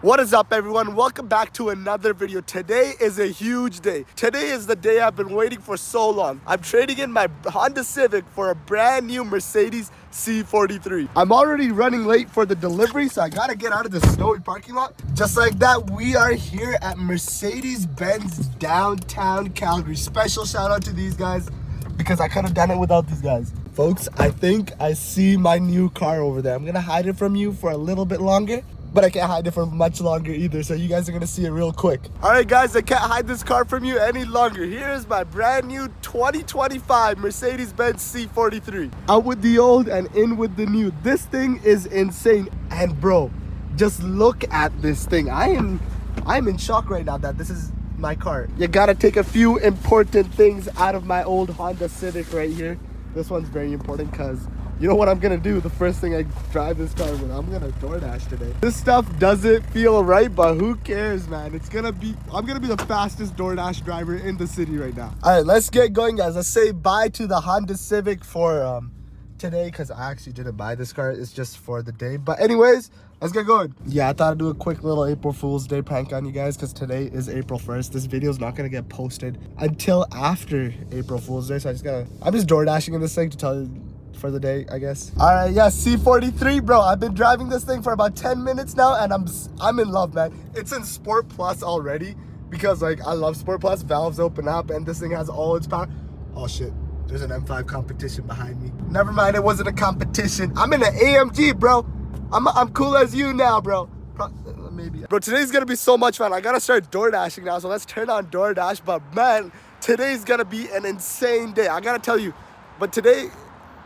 What is up, everyone? Welcome back to another video. Today is a huge day. Today is the day I've been waiting for so long. I'm trading in my Honda Civic for a brand new Mercedes C43. I'm already running late for the delivery, so I gotta get out of the snowy parking lot. Just like that, we are here at Mercedes-Benz downtown Calgary. Special shout out to these guys because I could have done it without these guys. Folks, I think I see my new car over there. I'm gonna hide it from you for a little bit longer, but I can't hide it for much longer either, so you guys are gonna see it real quick. All right, guys, I can't hide this car from you any longer. Here is my brand new 2025 Mercedes-Benz C43. Out with the old and in with the new. This thing is insane. And bro, just look at this thing. I'm in shock right now that this is my car. You gotta take a few important things out of my old Honda Civic right here. This one's very important because you know what I'm gonna do the first thing I drive this car with? I'm gonna Doordash today. This stuff doesn't feel right, but who cares, man? I'm gonna be the fastest Doordash driver in the city right now. All right, let's get going, guys. Let's say bye to the Honda Civic for today, because I actually didn't buy this car. It's just for the day. But anyways, let's get going. Yeah, I thought I'd do a quick little April Fool's Day prank on you guys because today is April 1st. This video is not gonna get posted until after April Fool's Day, so I'm just Doordashing in this thing to tell you for the day, I guess. All right, yeah, C43, bro. I've been driving this thing for about 10 minutes now, and I'm in love, man. It's in Sport Plus already because, like, I love Sport Plus. Valves open up, and this thing has all its power. Oh shit, there's an M5 competition behind me. Never mind, it wasn't a competition. I'm in an AMG, bro. I'm cool as you now, bro. Maybe. Bro, today's gonna be so much fun. I gotta start Doordashing now, so let's turn on Doordash. But man, today's gonna be an insane day. I gotta tell you. But today,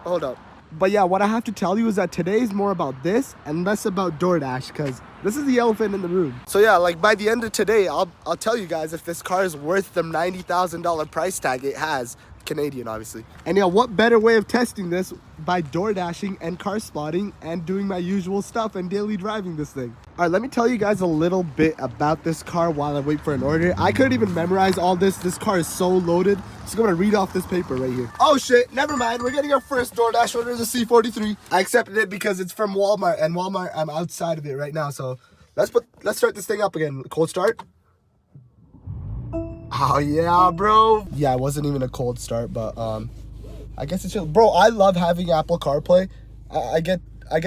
hold up. But yeah, what I have to tell you is that today's more about this and less about Doordash, because this is the elephant in the room. So yeah, like by the end of today, I'll tell you guys if this car is worth the $90,000 price tag it has. Canadian, obviously. And yeah, what better way of testing this by Doordashing and car spotting and doing my usual stuff and daily driving this thing. All right, let me tell you guys a little bit about this car while I wait for an order. I couldn't even memorize all this. This car is so loaded. So I'm gonna read off this paper right here. Oh shit, never mind. We're getting our first Doordash order, the C43. I accepted it because it's from Walmart, and Walmart, I'm outside of it right now. So let's start this thing up again. Cold start. Oh yeah, bro. Yeah, it wasn't even a cold start, but I guess it's chill. Bro, I love having Apple CarPlay. I get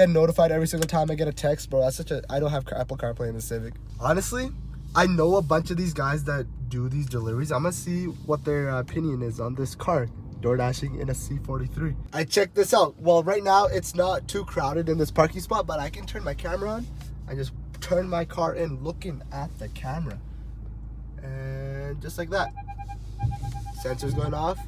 notified every single time I get a text, bro. I don't have Apple CarPlay in the Civic. Honestly, I know a bunch of these guys that do these deliveries. I'm gonna see what their opinion is on this car, Doordashing in a C43. I checked this out. Well, right now it's not too crowded in this parking spot, but I can turn my camera on. I just turn my car in looking at the camera. And just like that, sensors going off.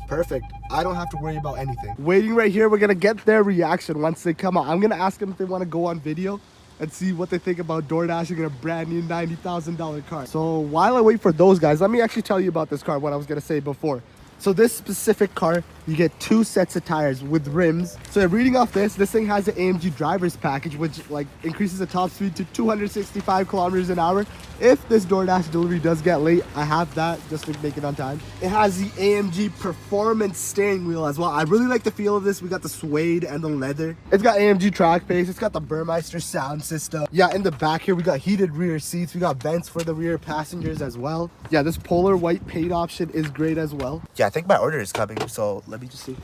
Perfect. I don't have to worry about anything. Waiting right here. We're gonna get their reaction once they come out. I'm gonna ask them if they want to go on video and see what they think about Doordashing in a brand new $90,000 car. So while I wait for those guys, let me actually tell you about this car, what I was gonna say before. So this specific car, you get 2 sets of tires with rims. So reading off this thing has an AMG driver's package, which like increases the top speed to 265 kilometers an hour. If this Doordash delivery does get late, I have that just to make it on time. It has the AMG performance steering wheel as well. I really like the feel of this. We got the suede and the leather. It's got AMG track pace. It's got the Burmeister sound system. Yeah, in the back here, we got heated rear seats. We got vents for the rear passengers as well. Yeah, this polar white paint option is great as well. Yeah, I think my order is coming, so let me just see.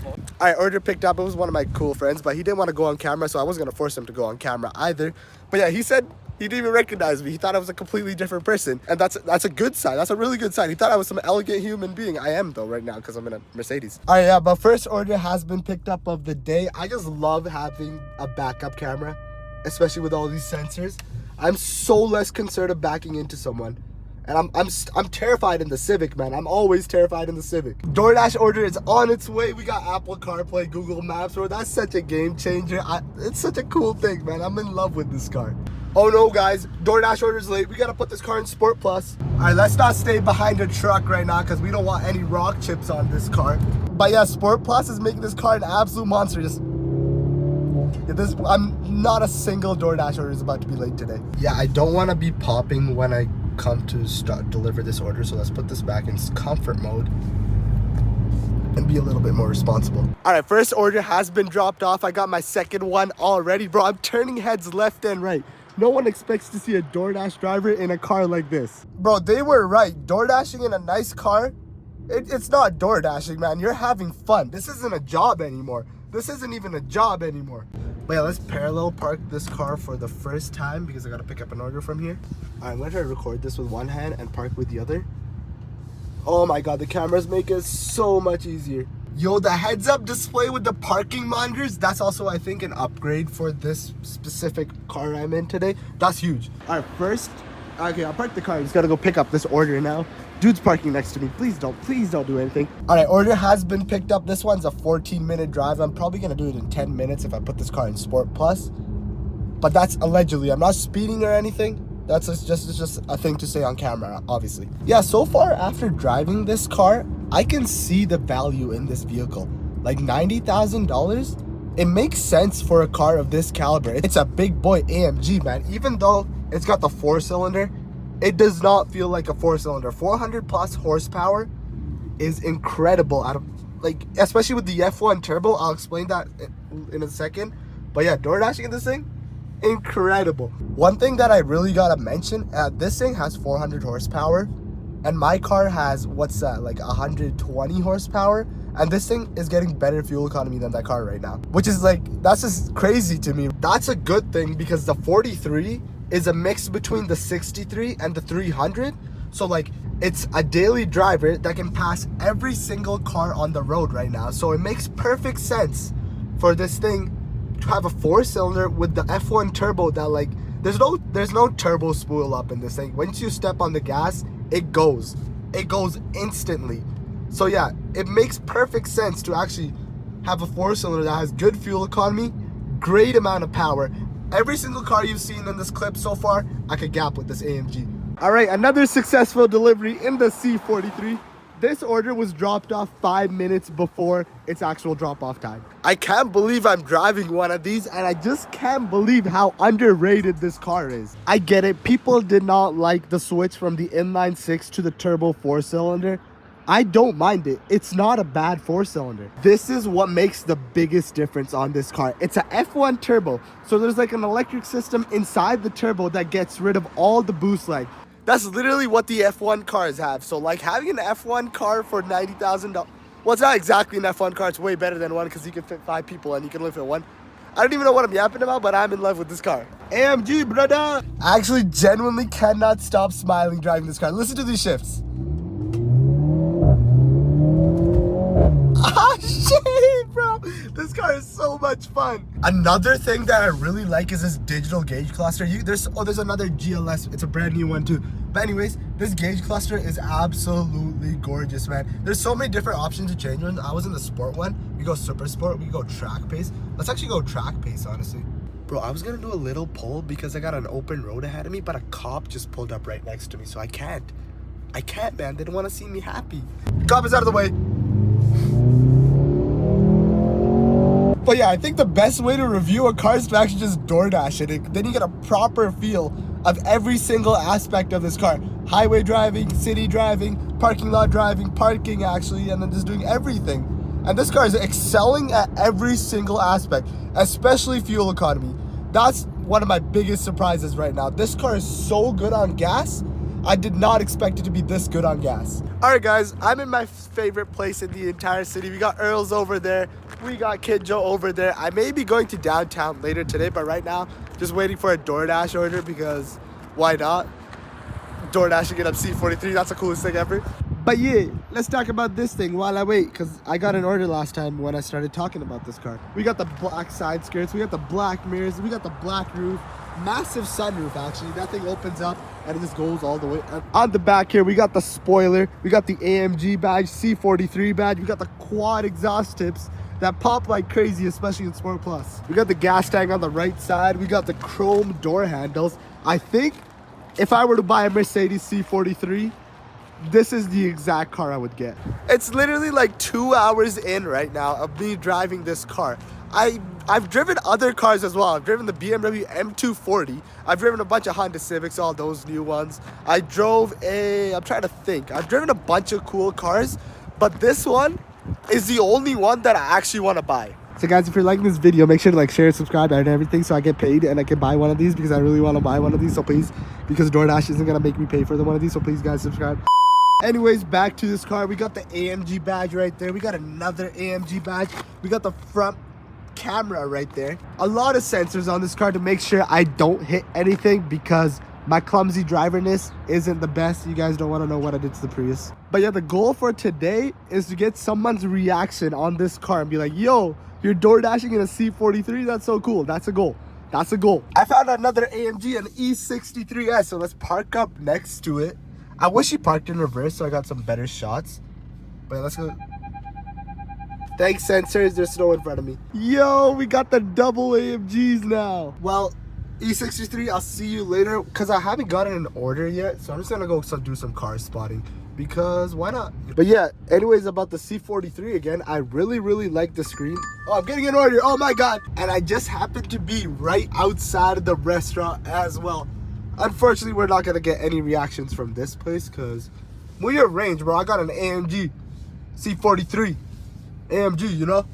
All right, order picked up. It was one of my cool friends, but he didn't want to go on camera, so I wasn't gonna force him to go on camera either. But yeah, he said he didn't even recognize me. He thought I was a completely different person, and that's a good sign. That's a really good sign. He thought I was some elegant human being. I am though right now because I'm in a Mercedes. All right, yeah, but first order has been picked up of the day. I just love having a backup camera, especially with all these sensors. I'm so less concerned of backing into someone. And I'm terrified in the Civic, man. I'm always terrified in the Civic. Doordash order is on its way. We got Apple CarPlay, Google Maps, bro. That's such a game changer. It's such a cool thing, man. I'm in love with this car. Oh no, guys, Doordash order's late. We gotta put this car in Sport Plus. All right, let's not stay behind a truck right now because we don't want any rock chips on this car. But yeah, Sport Plus is making this car an absolute monster. I'm not a single Doordash order is about to be late today. Yeah, I don't want to be popping when I come to deliver this order, so let's put this back in comfort mode and be a little bit more responsible. All right, first order has been dropped off. I got my second one already, bro. I'm turning heads left and right. No one expects to see a Doordash driver in a car like this. Bro, they were right. Doordashing in a nice car, it's not Doordashing, man. You're having fun. This isn't a job anymore. This isn't even a job anymore. But yeah, let's parallel park this car for the first time because I gotta pick up an order from here. I'm gonna try to record this with one hand and park with the other. Oh my god, the cameras make it so much easier. Yo, the heads-up display with the parking monitors, that's also, I think, an upgrade for this specific car I'm in today. That's huge. All right, first, okay, I'll park the car. I just gotta go pick up this order now. Dude's parking next to me. Please don't do anything. All right, order has been picked up. This one's a 14-minute drive. I'm probably gonna do it in 10 minutes if I put this car in Sport Plus. But that's allegedly. I'm not speeding or anything. That's just a thing to say on camera, obviously. Yeah, so far after driving this car, I can see the value in this vehicle. Like $90,000, it makes sense for a car of this caliber. It's a big boy AMG, man. Even though it's got the 4-cylinder, it does not feel like a 4-cylinder. 400 plus horsepower is incredible. Especially with the F1 turbo. I'll explain that in a second. But yeah, Doordashing in this thing, incredible. One thing that I really gotta mention, this thing has 400 horsepower and my car has, what's that, like 120 horsepower, and this thing is getting better fuel economy than that car right now, which is like, that's just crazy to me. That's a good thing because the 43 is a mix between the 63 and the 300. So like, it's a daily driver that can pass every single car on the road right now. So it makes perfect sense for this thing to have a 4-cylinder with the F1 turbo that, like, there's no turbo spool up in this thing. Once you step on the gas, it goes instantly. So yeah, it makes perfect sense to actually have a 4-cylinder that has good fuel economy, great amount of power. Every single car you've seen in this clip so far, I could gap with this AMG. All right, another successful delivery in the C43. This order was dropped off 5 minutes before its actual drop-off time. I can't believe I'm driving one of these, and I just can't believe how underrated this car is. I get it, people did not like the switch from the inline 6 to the turbo 4-cylinder. I don't mind it. It's not a bad 4-cylinder. This is what makes the biggest difference on this car. It's a F1 turbo, so there's like an electric system inside the turbo that gets rid of all the boost lag. That's literally what the F1 cars have. So like having an F1 car for $90,000, well, it's not exactly an F1 car. It's way better than one because you can fit 5 people and you can live in one. I don't even know what I'm yapping about, but I'm in love with this car. AMG, brother. I actually genuinely cannot stop smiling driving this car. Listen to these shifts. Ah, shit, bro. This car is so much fun. Another thing that I really like is this digital gauge cluster. There's another GLS. It's a brand new one too. But anyways, this gauge cluster is absolutely gorgeous, man. There's so many different options to change ones. I was in the sport one. We go super sport. We go track pace. Let's actually go track pace, honestly. Bro, I was gonna do a little pull because I got an open road ahead of me, but a cop just pulled up right next to me, so I can't, man. They don't want to see me happy. Cop is out of the way. But yeah, I think the best way to review a car is to actually just Doordash it. Then you get a proper feel of every single aspect of this car. Highway driving, city driving, parking lot driving, parking actually, and then just doing everything. And this car is excelling at every single aspect, especially fuel economy. That's one of my biggest surprises right now. This car is so good on gas. I did not expect it to be this good on gas. All right, guys, I'm in my favorite place in the entire city. We got Earl's over there. We got Kid Joe over there. I may be going to downtown later today, but right now, just waiting for a Doordash order because why not? Doordashing it up C43, that's the coolest thing ever. But yeah, let's talk about this thing while I wait, because I got an order last time when I started talking about this car. We got the black side skirts, we got the black mirrors, we got the black roof, massive sunroof actually. That thing opens up and it just goes all the way. On the back here, we got the spoiler, we got the AMG badge, C43 badge, we got the quad exhaust tips that pop like crazy, especially in Sport Plus. We got the gas tank on the right side, we got the chrome door handles. I think if I were to buy a Mercedes C43, this is the exact car I would get. It's literally like 2 hours in right now of me driving this car. I've driven other cars as well. I've driven the BMW M240. I've driven a bunch of Honda Civics, all those new ones. I'm trying to think. I've driven a bunch of cool cars, but this one is the only one that I actually want to buy. So guys, if you're liking this video, make sure to like, share, subscribe, and everything so I get paid and I can buy one of these because I really want to buy one of these. So please, because DoorDash isn't going to make me pay for one of these. So please guys, subscribe. Anyways, back to this car. We got the AMG badge right there. We got another AMG badge. We got the front camera right there. A lot of sensors on this car to make sure I don't hit anything because my clumsy driverness isn't the best. You guys don't want to know what I did to the Prius. But yeah, the goal for today is to get someone's reaction on this car and be like, yo, you're door dashing in a C43? That's so cool. That's a goal. That's a goal. I found another AMG, an E63S, so let's park up next to it. I wish he parked in reverse so I got some better shots. But yeah, let's go. Thanks, sensors. There's snow in front of me. Yo, we got the double AMGs now. Well, E63, I'll see you later because I haven't gotten an order yet. So I'm just going to go do some car spotting because why not? But yeah, anyways, about the C43 again, I really like the screen. Oh, I'm getting an order. Oh my God. And I just happened to be right outside of the restaurant as well. Unfortunately, we're not going to get any reactions from this place because we're in range, bro. I got an AMG C43 AMG, you know?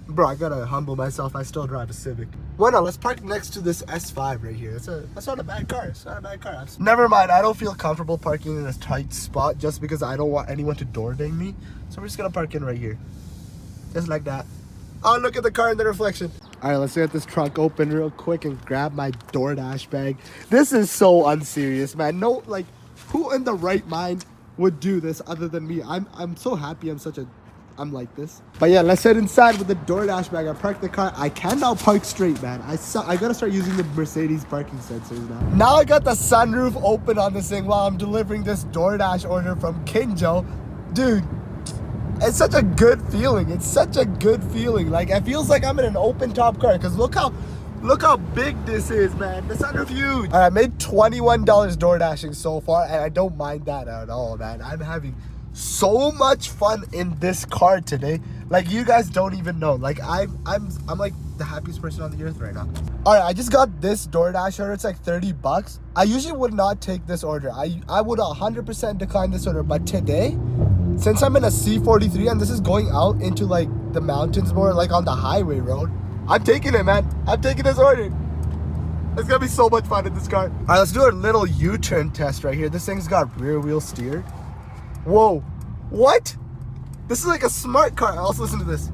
Bro, I gotta humble myself. I still drive a Civic. Why not? Let's park next to this S5 right here. That's not a bad car. It's not a bad car. Never mind. I don't feel comfortable parking in a tight spot just because I don't want anyone to door ding me. So we're just gonna park in right here. Just like that. Oh, look at the car in the reflection. All right, let's get this trunk open real quick and grab my DoorDash bag. This is so unserious, man. No, like, who in the right mind would do this other than me? I'm so happy I'm like this. But yeah, let's head inside with the DoorDash bag. I parked the car. I can now park straight, man. I gotta start using the Mercedes parking sensors now. Now I got the sunroof open on this thing while I'm delivering this DoorDash order from Kinjo. Dude, it's such a good feeling. It's such a good feeling. Like, it feels like I'm in an open top car because look how big this is, man. The sunroof huge. I made $21 door dashing so far, and I don't mind that at all, man. I'm having so much fun in this car today. Like, you guys don't even know. Like, I'm like the happiest person on the earth right now. All right, I just got this DoorDash order. It's like 30 bucks. I usually would not take this order. I would 100% decline this order, but today, since I'm in a C43 and this is going out into like the mountains more, like on the highway road, I'm taking it, man. I'm taking this order. It's gonna be so much fun in this car. All right, let's do a little U-turn test right here. This thing's got rear wheel steer. Whoa, what? This is like a smart car. Let's listen to this.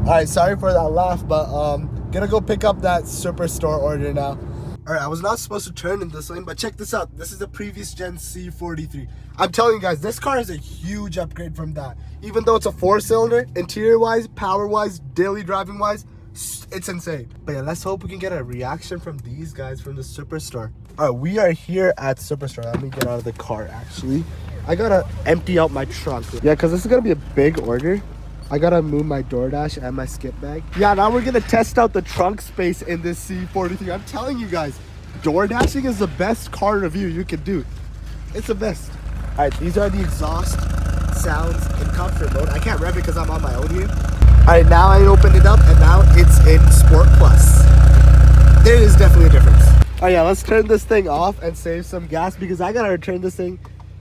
All right, sorry for that laugh, but gonna go pick up that Superstore order now. All right, I was not supposed to turn in this lane, but check this out. This is the previous gen C43. I'm telling you guys, this car is a huge upgrade from that. Even though it's a 4-cylinder, interior-wise, power-wise, daily driving-wise, it's insane. But yeah, let's hope we can get a reaction from these guys from the Superstore. All right, we are here at Superstore. Let me get out of the car, actually. I gotta empty out my trunk. Yeah, because this is gonna be a big order. I gotta move my DoorDash and my skip bag. Yeah, now we're gonna test out the trunk space in this C43. I'm telling you guys, door dashing is the best car review you can do. It's the best. All right, these are the exhaust sounds in comfort mode. I can't rev it because I'm on my own here. All right, now I opened it up and now it's in Sport Plus. There is definitely a difference. Oh yeah, let's turn this thing off and save some gas because I gotta return this thing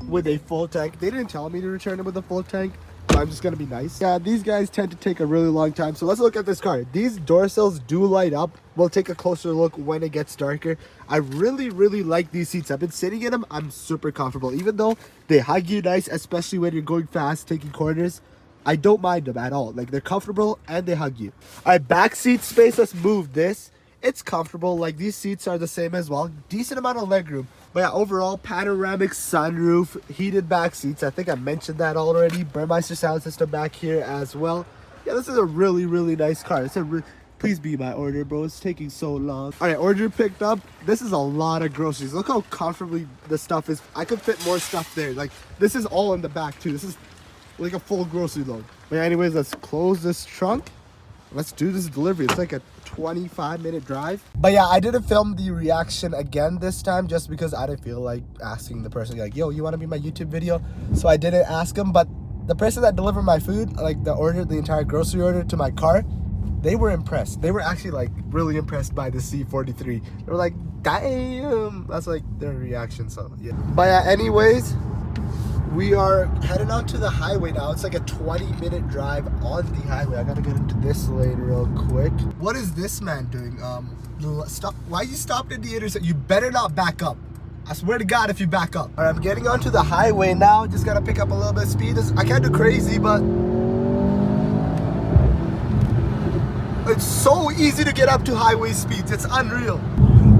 with a full tank. They didn't tell me to return it with a full tank. I'm just gonna be nice. Yeah, these guys tend to take a really long time. So let's look at this car. These door sills do light up. We'll take a closer look when it gets darker. I really like these seats. I've been sitting in them. I'm super comfortable. Even though they hug you nice, especially when you're going fast, taking corners, I don't mind them at all. Like, they're comfortable and they hug you. All right, back seat space. Let's move this. It's comfortable. Like, these seats are the same as well. Decent amount of leg room. But yeah, overall, panoramic sunroof, heated back seats. I think I mentioned that already. Burmeister sound system back here as well. Yeah, this is a really nice car. It's a please be my order, bro. It's taking so long. All right, order picked up. This is a lot of groceries. Look how comfortably the stuff is. I could fit more stuff there. Like, this is all in the back too. This is like a full grocery load. But yeah, anyways, let's close this trunk. Let's do this delivery. It's like a 25-minute drive. But yeah, I didn't film the reaction again this time just because I didn't feel like asking the person, like, yo, you want to be my YouTube video? So I didn't ask him. But the person that delivered my food, like the entire grocery order to my car, they were impressed. They were actually like really impressed by the C43. They were like, damn. That's like their reaction. So yeah. But yeah, anyways, We are heading onto the highway now. It's like a 20-minute drive on the highway. I gotta get into this lane real quick. What is this man doing? Stop. Why you stopped at the intersection? You better not back up. I swear to God if you back up. All right, I'm getting onto the highway now. Just gotta pick up a little bit of speed. I can't do crazy, but it's so easy to get up to highway speeds. It's unreal.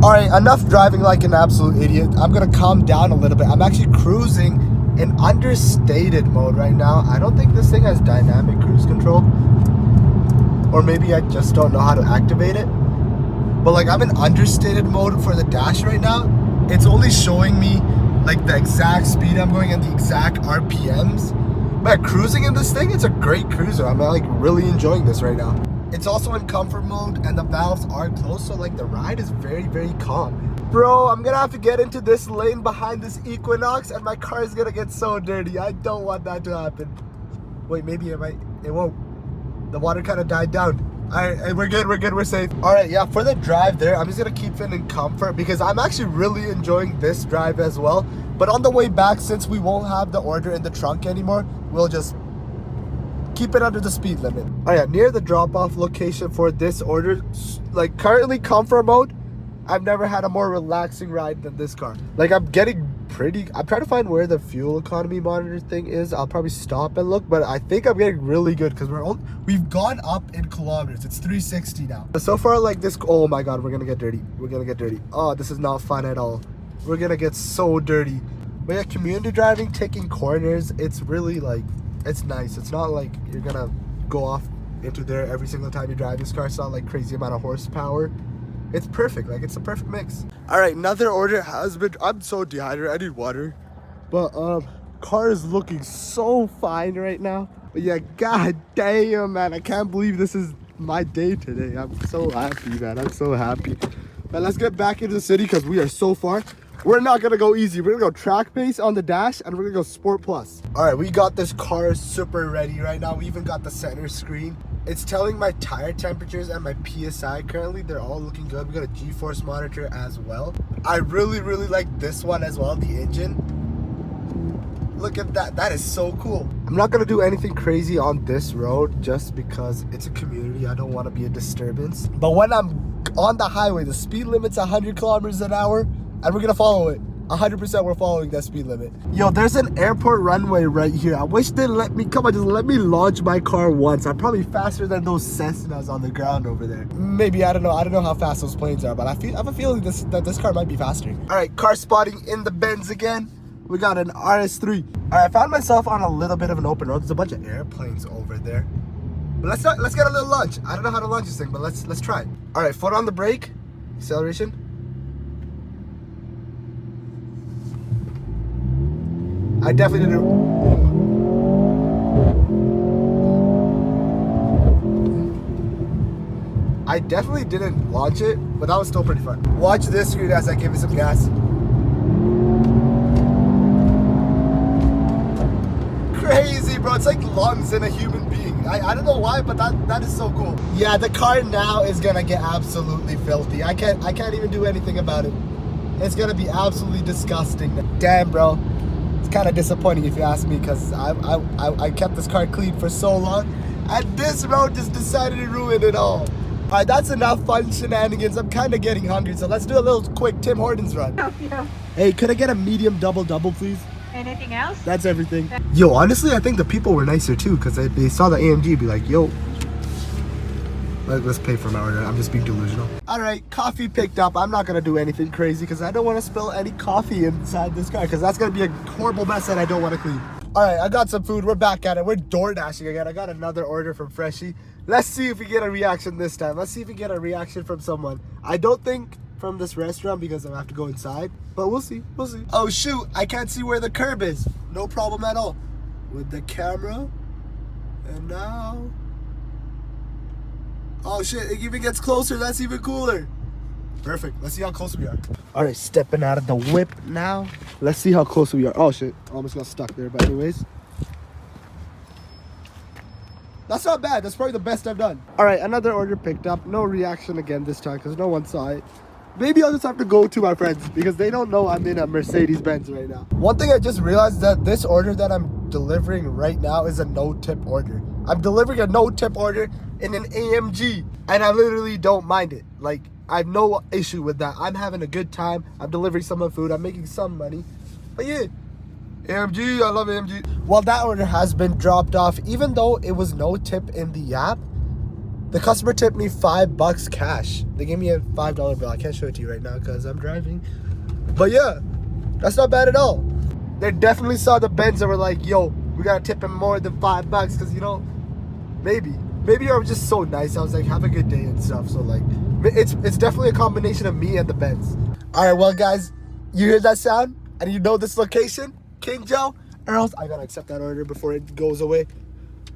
All right, enough driving like an absolute idiot. I'm gonna calm down a little bit. I'm actually cruising in understated mode right now. I don't think this thing has dynamic cruise control, or maybe I just don't know how to activate it. But like, I'm in understated mode for the dash right now. It's only showing me like the exact speed I'm going and the exact RPMs. But cruising in this thing, it's a great cruiser. I'm like really enjoying this right now. It's also in comfort mode and the valves are closed, so like the ride is very, very calm. Bro, I'm gonna have to get into this lane behind this Equinox and my car is gonna get so dirty. I don't want that to happen. Wait, maybe it might. It won't. The water kind of died down. All right, we're good, we're safe. All right, yeah, for the drive there, I'm just gonna keep it in comfort because I'm actually really enjoying this drive as well. But on the way back, since we won't have the order in the trunk anymore, we'll just keep it under the speed limit. Oh yeah, near the drop-off location for this order, like currently comfort mode, I've never had a more relaxing ride than this car. Like I'm trying to find where the fuel economy monitor thing is. I'll probably stop and look, but I think I'm getting really good because we've gone up in kilometers. It's 360 now. But so far, like this, oh my God, we're gonna get dirty. We're gonna get dirty. Oh, this is not fun at all. We're gonna get so dirty. But yeah, community driving, taking corners, it's really like, it's nice. It's not like you're gonna go off into there every single time you drive this car. It's not like crazy amount of horsepower. It's perfect, like it's a perfect mix. All right, another order has been, I'm so dehydrated, I need water. But car is looking so fine right now. But yeah, god damn, man, I can't believe this is my day today. I'm so happy, man, I'm so happy. But let's get back into the city because we are so far. We're not gonna go easy. We're gonna go track pace on the dash and we're gonna go sport plus. All right, we got this car super ready right now. We even got the center screen. It's telling my tire temperatures and my PSI currently. They're all looking good. We got a G-force monitor as well. I really like this one as well, the engine. Look at that, that is so cool. I'm not gonna do anything crazy on this road just because it's a community. I don't wanna be a disturbance. But when I'm on the highway, the speed limit's 100 kilometers an hour and we're gonna follow it. 100% we're following that speed limit. Yo, there's an airport runway right here. I wish they'd let me, come on, just let me launch my car once. I'm probably faster than those Cessnas on the ground over there. Maybe, I don't know how fast those planes are, but I have a feeling that this car might be faster. All right, car spotting in the Benz again. We got an RS3. All right, I found myself on a little bit of an open road. There's a bunch of airplanes over there. But let's get a little launch. I don't know how to launch this thing, but let's try it. All right, foot on the brake, acceleration. I definitely didn't. I definitely didn't launch it, but that was still pretty fun. Watch this screen as I give it some gas. Crazy, bro. It's like lungs in a human being. I don't know why, but that is so cool. Yeah, the car now is gonna get absolutely filthy. I can't even do anything about it. It's gonna be absolutely disgusting. Damn, bro. Kind of disappointing if you ask me, because I kept this car clean for so long and this road just decided to ruin it all. All right, that's enough fun shenanigans. I'm kind of getting hungry, so let's do a little quick Tim Hortons run. Yeah. Hey, could I get a medium double please? Anything else? That's everything. Yo, honestly, I think the people were nicer too, because they saw the AMG be like, yo, let's pay for my order. I'm just being delusional. All right, coffee picked up. I'm not gonna do anything crazy because I don't want to spill any coffee inside this car because that's gonna be a horrible mess that I don't want to clean. All right, I got some food. We're back at it. We're door dashing again. I got another order from Freshie. Let's see if we get a reaction this time. Let's see if we get a reaction from someone. I don't think from this restaurant because I have to go inside, but we'll see. We'll see. Oh shoot, I can't see where the curb is. No problem at all. With the camera, and now. Oh shit, it even gets closer. That's even cooler. Perfect. Let's see how close we are. All right, stepping out of the whip now. Let's see how close we are. Oh shit, almost got stuck there, but anyways. That's not bad. That's probably the best I've done. All right, another order picked up. No reaction again this time because no one saw it. Maybe I'll just have to go to my friends because they don't know I'm in a Mercedes-Benz right now. One thing I just realized that this order that I'm delivering right now is a no-tip order. I'm delivering a no-tip order in an AMG, and I literally don't mind it. Like, I have no issue with that. I'm having a good time. I'm delivering some of the food. I'm making some money. But yeah, AMG, I love AMG. Well, that order has been dropped off. Even though it was no tip in the app, the customer tipped me $5 cash. They gave me a $5 bill. I can't show it to you right now because I'm driving. But yeah, that's not bad at all. They definitely saw the Benz and were like, yo, we gotta tip him more than $5 because, you know, maybe I was just so nice. I was like, have a good day and stuff. So like, it's definitely a combination of me and the Benz. All right, well guys, you hear that sound and you know this location, King Joe, Earls. I gotta accept that order before it goes away.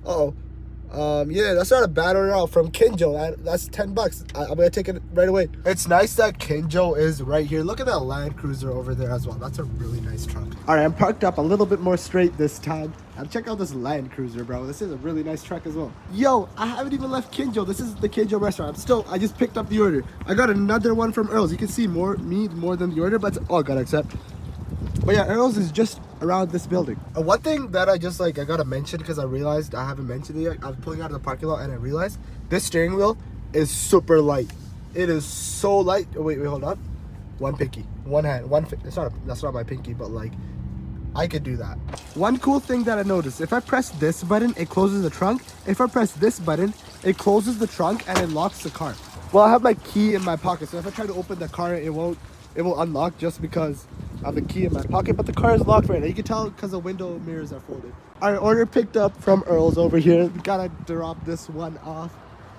Yeah, that's not a bad order out from Kinjo. That's $10. I'm gonna take it right away. It's nice that Kinjo is right here. Look at that Land Cruiser over there as well. That's a really nice truck. All right, I'm parked up a little bit more straight this time. Check out this Land Cruiser, bro. This is a really nice truck as well. Yo, I haven't even left Kinjo. This is the Kinjo restaurant. I just picked up the order. I got another one from Earls. You can see more than the order, but I gotta accept. But yeah, Earls is just around this building. One thing that I gotta mention because I realized I haven't mentioned it yet. I was pulling out of the parking lot and I realized this steering wheel is super light. It is so light. Oh, wait, hold on. One pinky, one hand, that's not my pinky, but like I could do that. One cool thing that I noticed, if I press this button, it closes the trunk. If I press this button, it closes the trunk and it locks the car. Well, I have my key in my pocket, so if I try to open the car, it will unlock just because I have the key in my pocket, but the car is locked right now. You can tell because the window mirrors are folded. All right, order picked up from Earls over here. Gotta drop this one off.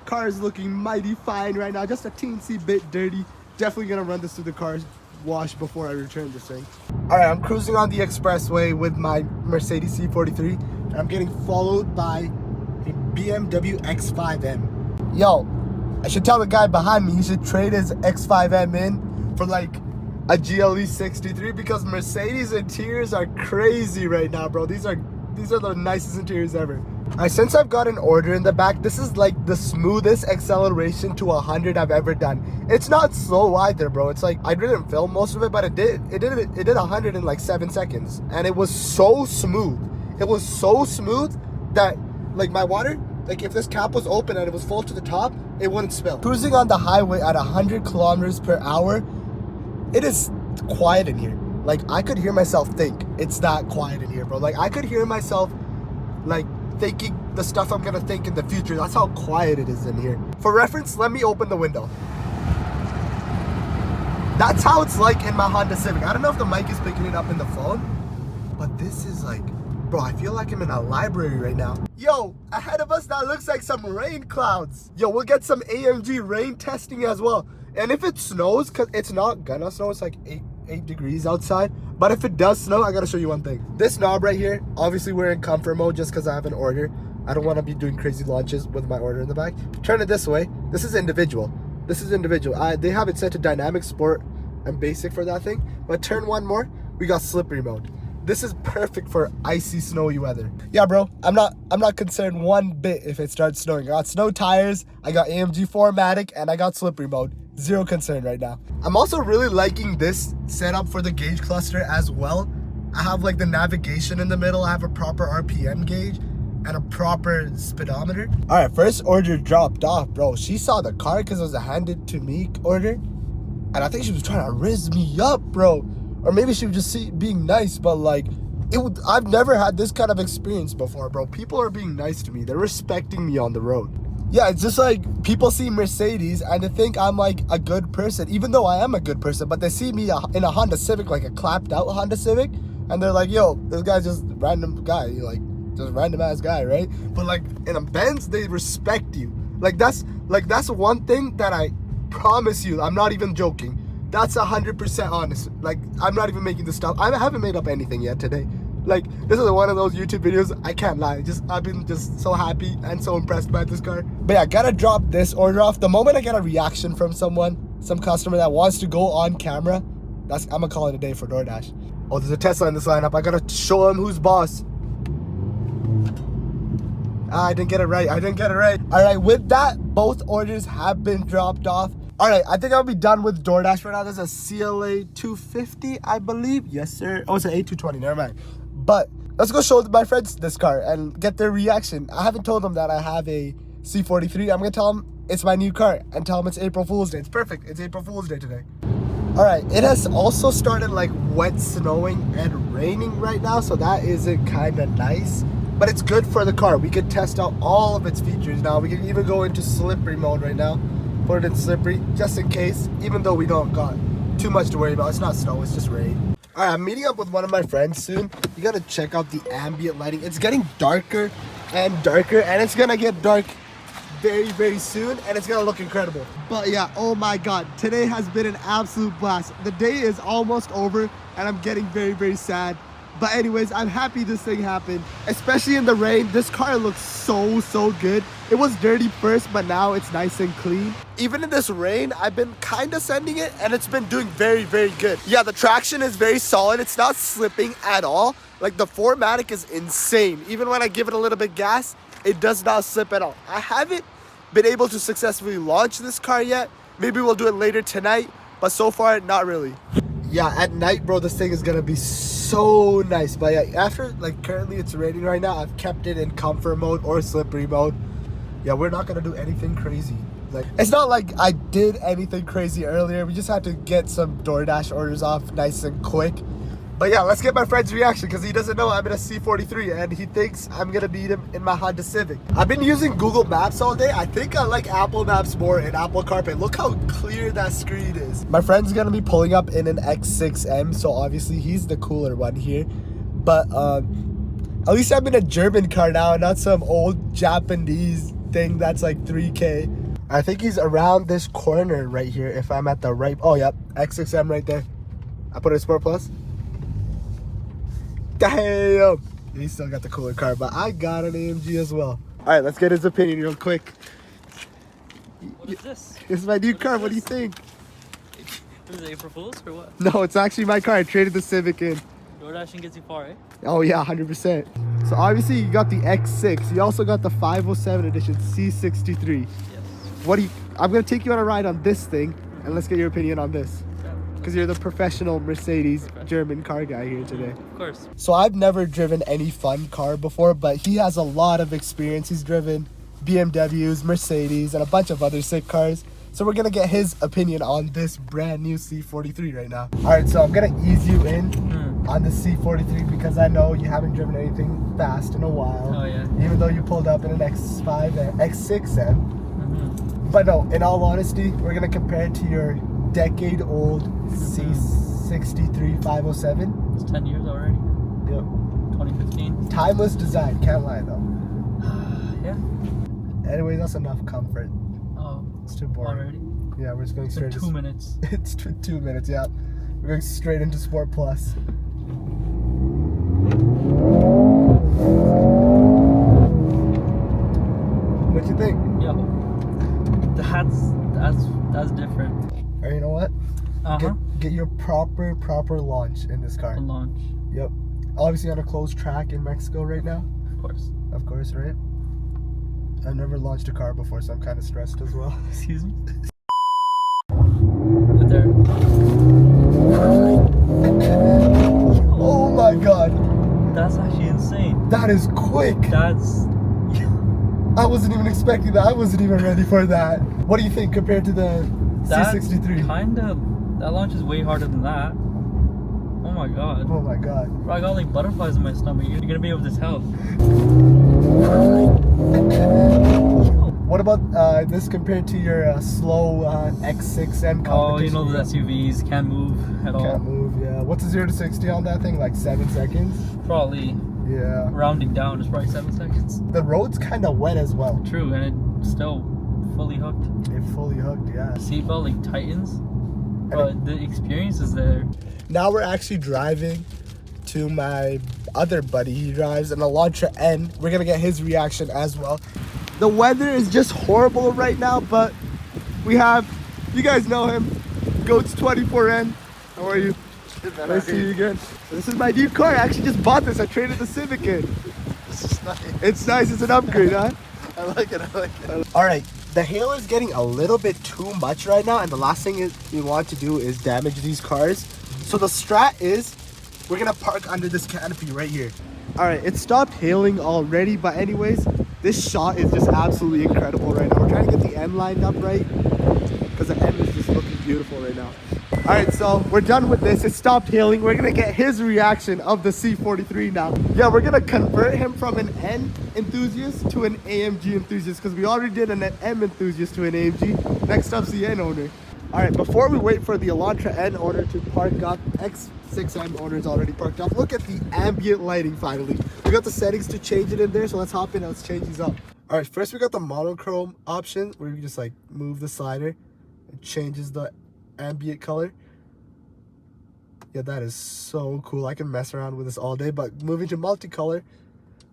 Car is looking mighty fine right now, just a teensy bit dirty. Definitely gonna run this through the car wash before I return this thing. All right, I'm cruising on the expressway with my Mercedes C43, and I'm getting followed by a BMW X5M. Yo, I should tell the guy behind me he should trade his X5M in for like a GLE 63 because Mercedes interiors are crazy right now, bro. These are the nicest interiors ever. All right, since I've got an order in the back, this is like the smoothest acceleration to 100 I've ever done. It's not slow either, bro. It's like I didn't film most of it, but it did 100 in like 7 seconds, and it was so smooth. It was so smooth that like my water, like if this cap was open and it was full to the top, it wouldn't spill. Cruising on the highway at 100 kilometers per hour. It is quiet in here. Like I could hear myself think. It's that quiet in here, bro. Like I could hear myself like thinking the stuff I'm gonna think in the future. That's how quiet it is in here. For reference, let me open the window. That's how it's like in my Honda Civic. I don't know if the mic is picking it up in the phone, but this is like, bro, I feel like I'm in a library right now. Yo, ahead of us, that looks like some rain clouds. Yo, we'll get some AMG rain testing as well. And if it snows, because it's not gonna snow, it's like 8 degrees outside. But if it does snow, I gotta show you one thing. This knob right here, obviously we're in comfort mode just because I have an order. I don't want to be doing crazy launches with my order in the back. Turn it this way. This is individual. They have it set to dynamic, sport, and basic for that thing. But turn one more, we got slippery mode. This is perfect for icy, snowy weather. Yeah, bro, I'm not concerned one bit if it starts snowing. I got snow tires, I got AMG 4MATIC, and I got slippery mode. Zero concern right now. I'm also really liking this setup for the gauge cluster as well. I have like the navigation in the middle. I have a proper RPM gauge and a proper speedometer. All right, first order dropped off, bro. She saw the car because it was a handed to me order, and I think she was trying to rizz me up, bro. Or maybe she was just being nice, but like, I've never had this kind of experience before, bro. People are being nice to me. They're respecting me on the road. Yeah, it's just like people see Mercedes and they think I'm like a good person, even though I am a good person, but they see me in a Honda Civic, like a clapped out Honda Civic, and they're like, yo, this guy's just a random guy, like just random ass guy, right? But like in a Benz, they respect you. Like that's one thing that I promise you, I'm not even joking. That's 100% honest. Like I'm not even making this stuff. I haven't made up anything yet today. Like, this is one of those YouTube videos, I can't lie. I've been just so happy and so impressed by this car. But yeah, I gotta drop this order off. The moment I get a reaction from some customer that wants to go on camera, I'm gonna call it a day for Doordash. Oh, there's a Tesla in this lineup. I gotta show him who's boss. I didn't get it right. All right, with that, both orders have been dropped off. All right, I think I'll be done with Doordash right now. There's a CLA 250, I believe. Yes, sir. Oh, it's an A220. Never mind. But let's go show my friends this car and get their reaction. I haven't told them that I have a C43. I'm going to tell them it's my new car and tell them it's April Fool's Day. It's perfect. It's April Fool's Day today. All right, it has also started like wet snowing and raining right now, so that isn't kind of nice. But it's good for the car. We can test out all of its features now. We can even go into slippery mode right now. Put it in slippery, just in case, even though we don't got too much to worry about. It's not snow, it's just rain. All right, I'm meeting up with one of my friends soon. You gotta check out the ambient lighting. It's getting darker and darker, and it's gonna get dark very, very soon, and it's gonna look incredible. But yeah, oh my God, today has been an absolute blast. The day is almost over, and I'm getting very, very sad. But anyways, I'm happy this thing happened, especially in the rain. This car looks so good. It was dirty first, but now it's nice and clean. Even in this rain, I've been kind of sending it, and it's been doing very, very good. Yeah, the traction is very solid. It's not slipping at all. Like, the 4MATIC is insane. Even when I give it a little bit gas, it does not slip at all. I haven't been able to successfully launch this car yet. Maybe we'll do it later tonight, but so far, not really. Yeah, at night, bro, this thing is gonna be so nice. But yeah, after, like, currently it's raining right now, I've kept it in comfort mode or slippery mode. Yeah, we're not gonna do anything crazy. Like, it's not like I did anything crazy earlier. We just had to get some Doordash orders off nice and quick. But yeah, let's get my friend's reaction, because he doesn't know I'm in a C43 and he thinks I'm gonna beat him in my Honda Civic. I've been using Google Maps all day. I think I like Apple Maps more and Apple CarPlay. Look how clear that screen is. My friend's gonna be pulling up in an X6M, so obviously he's the cooler one here. But at least I'm in a German car now and not some old Japanese thing that's like 3K. I think he's around this corner right here if I'm at the right. Oh, yep, X6M right there. I put it in Sport Plus. Damn, he still got the cooler car, but I got an AMG as well. All right, let's get his opinion real quick. What is this? It's my new car. What do you think? What is it, April Fool's or what? No, it's actually my car. I traded the Civic in. Doordashing gets you far, eh? Oh yeah, 100%. So obviously you got the X6. You also got the 507 edition C63. Yes. What do you? I'm gonna take you on a ride on this thing, and let's get your opinion on this. Because you're the professional Mercedes German car guy here today. Of course. So I've never driven any fun car before, but he has a lot of experience. He's driven BMWs, Mercedes, and a bunch of other sick cars. So we're gonna get his opinion on this brand new C43 right now. All right, so I'm gonna ease you in on the C43 because I know you haven't driven anything fast in a while. Oh yeah. Even though you pulled up in an X5 and X6M. But no, in all honesty, we're gonna compare it to your decade-old C63 507. It's 10 years already. Yep. 2015. Timeless design, can't lie though. Yeah. Anyway, that's enough comfort. Oh. It's too boring. Already? Yeah, we're just going straight In to 2 minutes. It's 2 minutes, yeah. We're going straight into Sport Plus. What you think? Yo. That's different. Or you know what? Uh-huh. Get your proper launch in this car. A launch. Yep. Obviously on a closed track in Mexico right now. Of course. Of course, right? I've never launched a car before, so I'm kind of stressed as well. Excuse me? Right there. Oh my God. That's actually insane. That is quick. That's... I wasn't even expecting that. I wasn't even ready for that. What do you think compared to the C63? That launch is way harder than that. Oh my God. Oh my God. Bro, I got like butterflies in my stomach. You're gonna be able to tell. What about this compared to your slow X6M competition? Oh, you know the SUVs can't move at all. Can't move, yeah. What's a 0 to 60 on that thing? Like 7 seconds? Probably. Yeah. Rounding down is probably 7 seconds. The road's kind of wet as well. True, and it's still fully hooked. It fully hooked, yeah. Seatbelt like tightens, but the experience is there. Now we're actually driving to my other buddy. He drives an Elantra N. We're gonna get his reaction as well. The weather is just horrible right now, but we have, you guys know him, Goats24N. How are you? Nice to see you again. This is my new car. I actually just bought this. I traded the Civic in. This is nice. It's nice. It's an upgrade, huh? I like it. I like it. All right, The hail is getting a little bit too much right now, and the last thing we want to do is damage these cars. So the strat is we're gonna park under this canopy right here. All right, it stopped hailing already, but anyways, this shot is just absolutely incredible right now. We're trying to get the end lined up right because the end is just looking beautiful right now. All right, so we're done with this. It stopped hailing. We're gonna get his reaction of the C43 now. Yeah, we're gonna convert him from an N enthusiast to an AMG enthusiast because we already did an M enthusiast to an AMG. Next up's the N owner. All right, before we wait for the Elantra N owner to park up, X6M owner is already parked up. Look at the ambient lighting finally. We got the settings to change it in there, so let's hop in and let's change these up. All right, first we got the monochrome option where you just like move the slider. It changes the ambient color. Yeah, that is so cool. I can mess around with this all day. But moving to multicolor,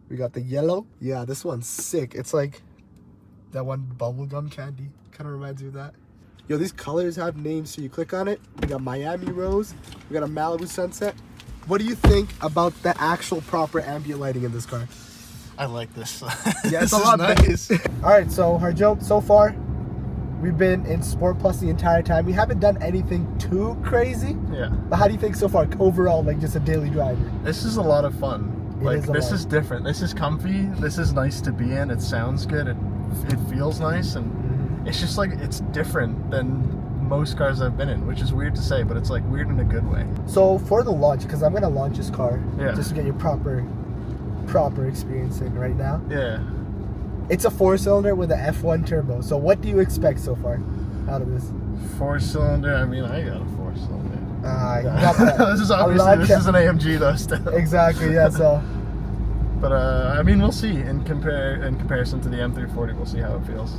we got the yellow. Yeah, this one's sick. It's like that one bubblegum candy. Kind of reminds me of that. Yo, these colors have names, so you click on it. We got Miami Rose. We got a Malibu Sunset. What do you think about the actual proper ambient lighting in this car? I like this. Yeah, it's a lot nice. All right, so Harjo, so far, we've been in Sport Plus the entire time. We haven't done anything too crazy. Yeah. But how do you think so far, overall, like just a daily driver? This is a lot of fun. This is different. This is comfy. This is nice to be in. It sounds good. It feels nice, and it's just like it's different than most cars I've been in, which is weird to say, but it's like weird in a good way. So for the launch, because I'm gonna launch this car, Yeah. just to get your proper experience in right now. Yeah. It's a 4-cylinder with an F1 turbo. So what do you expect so far out of this? 4-cylinder. I mean, I got a 4-cylinder. You got that. This is obviously this is an AMG though still. Exactly. Yeah. So. But I mean, we'll see in comparison to the M340. We'll see how it feels.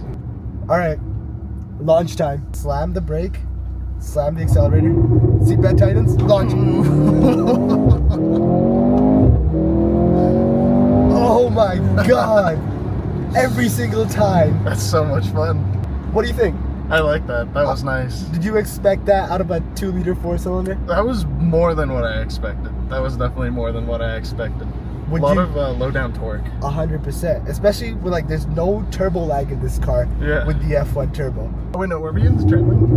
All right. Launch time. Slam the brake. Slam the accelerator. Seatbelt tightens. Launch. Oh my God. Every single time. That's so much fun. What do you think? I like that. That was nice. Did you expect that out of a 2-liter 4-cylinder? That was more than what I expected. That was definitely more than what I expected. Would a lot you- of low down torque. 100%. Especially with like, there's no turbo lag in this car. Yeah. With the F1 turbo. Oh wait, no, were we in the straight line?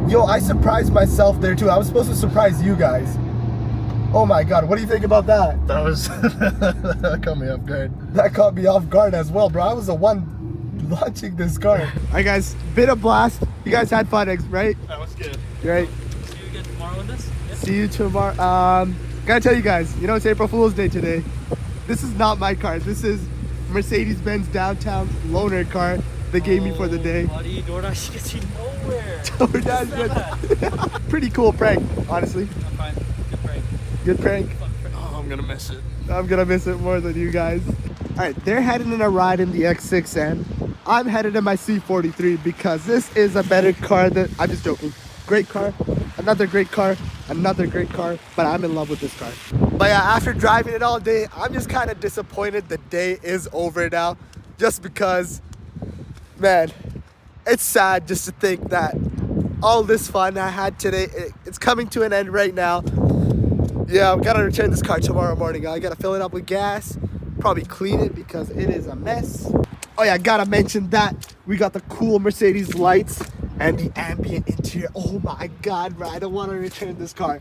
Yo, I surprised myself there too. I was supposed to surprise you guys. Oh my God, what do you think about that? That was that caught me off guard. That caught me off guard as well, bro. I was the one launching this car. All right, guys, been a blast. You guys had fun, right? That was good. Right. See you again tomorrow with this? Yep. See you tomorrow. Gotta tell you guys, you know, it's April Fool's Day today. This is not my car. This is Mercedes-Benz downtown loaner car they gave me for the day. Buddy, Doordash gets you nowhere. Doordash, but pretty cool prank, honestly. I'm fine. Good prank. Good prank. Oh, I'm gonna miss it. I'm gonna miss it more than you guys. All right, they're heading in a ride in the X6M. I'm headed in my C43 because this is a better car than, I'm just joking. Great car, another great car, another great car, but I'm in love with this car. But yeah, after driving it all day, I'm just kind of disappointed the day is over now, just because, man, it's sad just to think that all this fun I had today, it's coming to an end right now. Yeah, I've got to return this car tomorrow morning. I got to fill it up with gas, probably clean it because it is a mess. Oh yeah, gotta mention that we got the cool Mercedes lights and the ambient interior. Oh my God, bro, I don't want to return this car.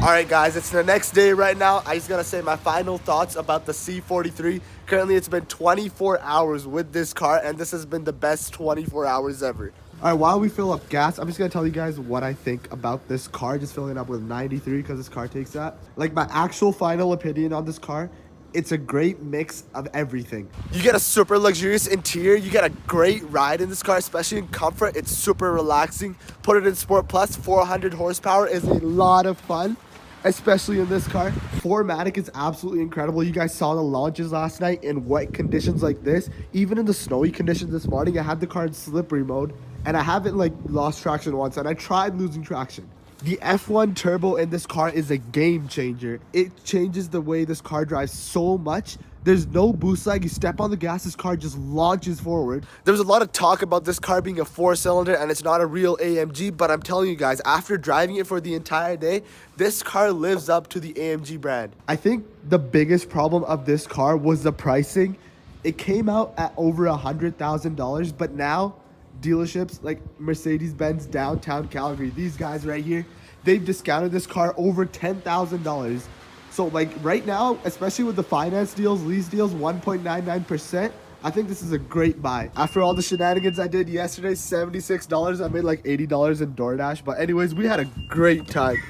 All right, guys, it's the next day right now. I just gotta say my final thoughts about the C43. Currently, it's been 24 hours with this car, and this has been the best 24 hours ever. All right, while we fill up gas, I'm just gonna tell you guys what I think about this car, just filling up with 93 because this car takes that. Like, my actual final opinion on this car, it's a great mix of everything. You get a super luxurious interior. You get a great ride in this car, especially in comfort. It's super relaxing. Put it in Sport Plus, 400 horsepower is a lot of fun, especially in this car. 4MATIC is absolutely incredible. You guys saw the launches last night in wet conditions like this. Even in the snowy conditions this morning, I had the car in slippery mode, and I haven't like lost traction once, and I tried losing traction. The F1 turbo in this car is a game changer. It changes the way this car drives so much. There's no boost lag. You step on the gas, this car just launches forward. There was a lot of talk about this car being a 4-cylinder and it's not a real AMG, but I'm telling you guys, after driving it for the entire day, this car lives up to the AMG brand. I think the biggest problem of this car was the pricing. It came out at over $100,000, but now dealerships like Mercedes-Benz downtown Calgary, these guys right here, they've discounted this car over $10,000. So like right now, especially with the finance deals, lease deals, 1.99%, I think this is a great buy. After all the shenanigans I did yesterday, $76, I made like $80 in Doordash. But anyways, we had a great time.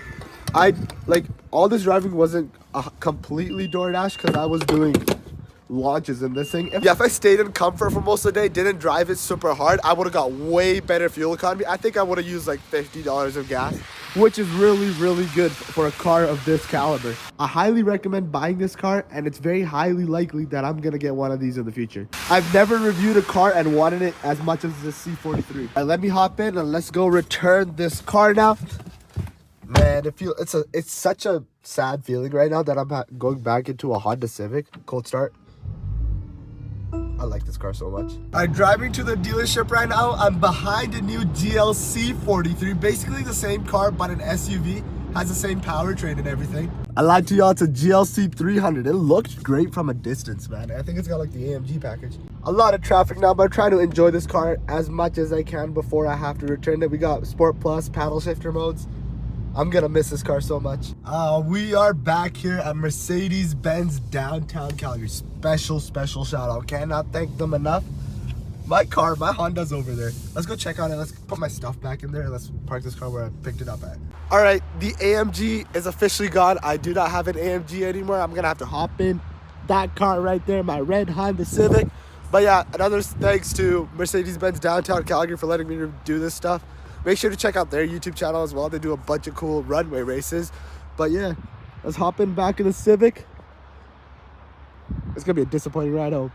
All this driving wasn't completely Doordash because I was doing launches in this thing. If I stayed in comfort for most of the day, didn't drive it super hard, I would have got way better fuel economy. I think I would have used like $50 of gas, which is really, really good for a car of this caliber. I highly recommend buying this car, and it's very highly likely that I'm gonna get one of these in the future. I've never reviewed a car and wanted it as much as this C43. Let me hop in and let's go return this car now. Man, it's such a sad feeling right now that I'm going back into a Honda Civic. Cold start. I like this car so much. I'm driving to the dealership right now. I'm behind a new GLC 43, basically the same car but an SUV, has the same powertrain and everything. I lied to y'all, it's a GLC 300. It looked great from a distance, man. I think it's got like the AMG package. A lot of traffic now, but I'm trying to enjoy this car as much as I can before I have to return it. We got Sport Plus, paddle shifter modes. I'm gonna miss this car so much. We are back here at Mercedes-Benz downtown Calgary. Special shout out. Cannot thank them enough. My Honda's over there. Let's go check on it. Let's put my stuff back in there. Let's park this car where I picked it up at. All right, the AMG is officially gone. I do not have an AMG anymore. I'm gonna have to hop in that car right there, my red Honda Civic. But yeah, another thanks to Mercedes-Benz downtown Calgary for letting me do this stuff. Make sure to check out their YouTube channel as well. They do a bunch of cool runway races. But yeah, let's hop in back in the Civic. It's gonna be a disappointing ride home.